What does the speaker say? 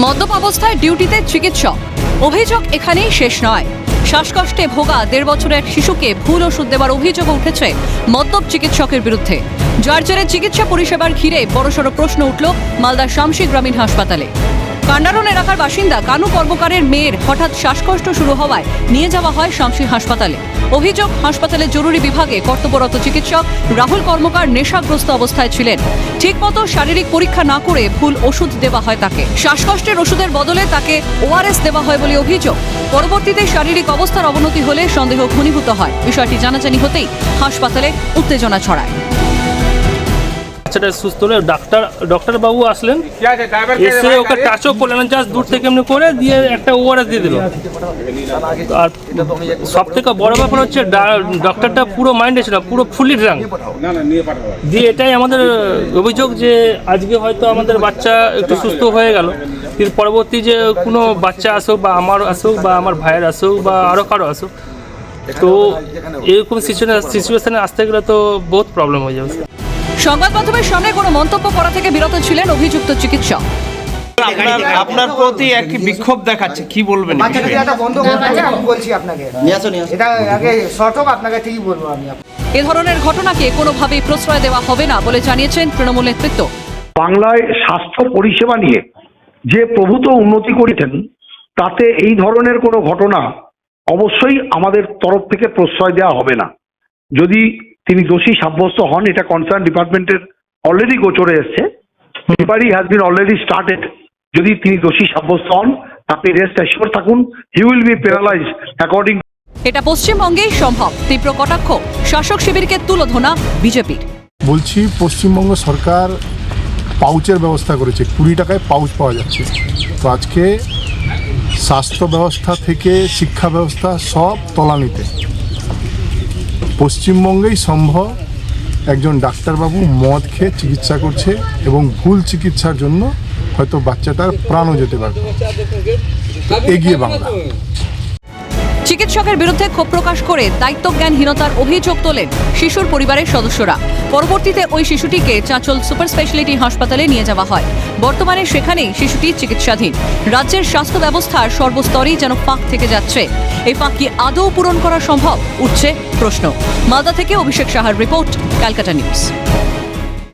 মদ্যপ অবস্থায় ডিউটিতে চিকিৎসক, অভিযোগ এখানেই শেষ নয়। শ্বাসকষ্টে ভোগা 1.5 বছরের এক শিশুকে ভুল ওষুধ দেওয়ার অভিযোগ উঠেছে মদ্যপ চিকিৎসকের বিরুদ্ধে। যার জেরে চিকিৎসা পরিষেবার ঘিরে বড়সড় প্রশ্ন উঠল মালদার শামসি গ্রামীণ হাসপাতালে। কান্ডারন এলাকার বাসিন্দা কানু কর্মকারের মেয়ের হঠাৎ শ্বাসকষ্ট শুরু হওয়ায় নিয়ে যাওয়া হয় শামসি হাসপাতালে। অভিযোগ, হাসপাতালের জরুরি বিভাগে কর্তব্যরত চিকিৎসক রাহুল কর্মকার নেশাগ্রস্ত অবস্থায় ছিলেন। ঠিকমতো শারীরিক পরীক্ষা না করে ভুল ওষুধ দেওয়া হয় তাকে। শ্বাসকষ্টের ওষুধের বদলে তাকে ORS দেওয়া হয় বলে অভিযোগ। পরবর্তীতে শারীরিক অবস্থার অবনতি হলে সন্দেহ ঘনীভূত হয়। বিষয়টি জানাজানি হতেই হাসপাতালে উত্তেজনা ছড়ায়। বাচ্চাটা সুস্থ হলে ডক্টর বাবু আসলেন, এসে ওকে টাচও করলেন না, জাস্ট দূর থেকে এমনি করে দিয়ে একটা ORS দিয়ে দিল। আর সব থেকে বড় ব্যাপার হচ্ছে ডক্টরটা পুরো মাইন্ডে ছিল, পুরো ফুলি ড্রাঙ্ক দিয়ে। এটাই আমাদের অভিযোগ যে আজকে হয়তো আমাদের বাচ্চা একটু সুস্থ হয়ে গেল, কিন্তু পরবর্তী যে কোনো বাচ্চা আসুক বা আমার আসুক বা আমার ভাইয়ের আসুক বা আরও কারো আসুক, তো এরকম সিচুয়েশনে আসতে গেলে তো বহুত প্রবলেম হয়ে যাবে। সংবাদ মাধ্যমের সামনে কোনো মন্তব্য করা থেকে বিরত ছিলেন অভিযুক্ত চিকিৎসক। আপনার প্রতি একটি বিক্ষোভ দেখাচ্ছে, কি বলবেন? এ ধরনের ঘটনাকে কোনোভাবেই প্রশ্রয় দেওয়া হবে না বলে জানিয়েছেন তৃণমূল নেতৃত্ব। বাংলায় স্বাস্থ্য পরিষেবা নিয়ে যে প্রভূত উন্নতি করেছেন, তাতে এই ধরনের কোনো ঘটনা অবশ্যই আমাদের তরফ থেকে প্রশ্রয় দেওয়া হবে না। যদি তিনি দোষী সাব্যস্ত হন, এটা কনসার্ন ডিপার্টমেন্টের অলরেডি গোচরে এসছে, inquiry has been already started. যদি তিনি দোষী সাব্যস্ত হন, আপনি রেস্ট অ্যাসিওর থাকুন, he will be paralysed according. এটা পশ্চিমবঙ্গেই সম্ভব। তীব্র কটাক্ষ শাসক শিবিরকে তুলোধনা বিজেপির। বলছি, পশ্চিমবঙ্গ সরকার পাউচের ব্যবস্থা করেছে, 20 টাকায় পাউচ পাওয়া যাচ্ছে। তো আজকে স্বাস্থ্য ব্যবস্থা থেকে শিক্ষা ব্যবস্থা সব তলানিতে। পশ্চিমবঙ্গেই সম্ভব একজন ডাক্তারবাবু মদ খেয়ে চিকিৎসা করছে এবং ভুল চিকিৎসার জন্য হয়তো বাচ্চাটার প্রাণও যেতে পারে। এগিয়ে বাংলা। চিকিৎসকের বিরুদ্ধে ক্ষোভ প্রকাশ করে দায়িত্বজ্ঞানহীনতার অভিযোগ তোলেন শিশুর পরিবারের সদস্যরা। পরবর্তীতে ওই শিশুটিকে চাঁচল সুপার স্পেশালিটি হাসপাতালে নিয়ে যাওয়া হয়। বর্তমানে সেখানেই শিশুটি চিকিৎসাধীন। রাজ্যের স্বাস্থ্য ব্যবস্থার সর্বস্তরেই যেন ফাঁক থেকে যাচ্ছে। এই ফাঁক কি আদৌ পূরণ করা সম্ভব, উঠছে প্রশ্ন। মালদা থেকে অভিষেক সাহার রিপোর্ট, ক্যালকাটা নিউজ।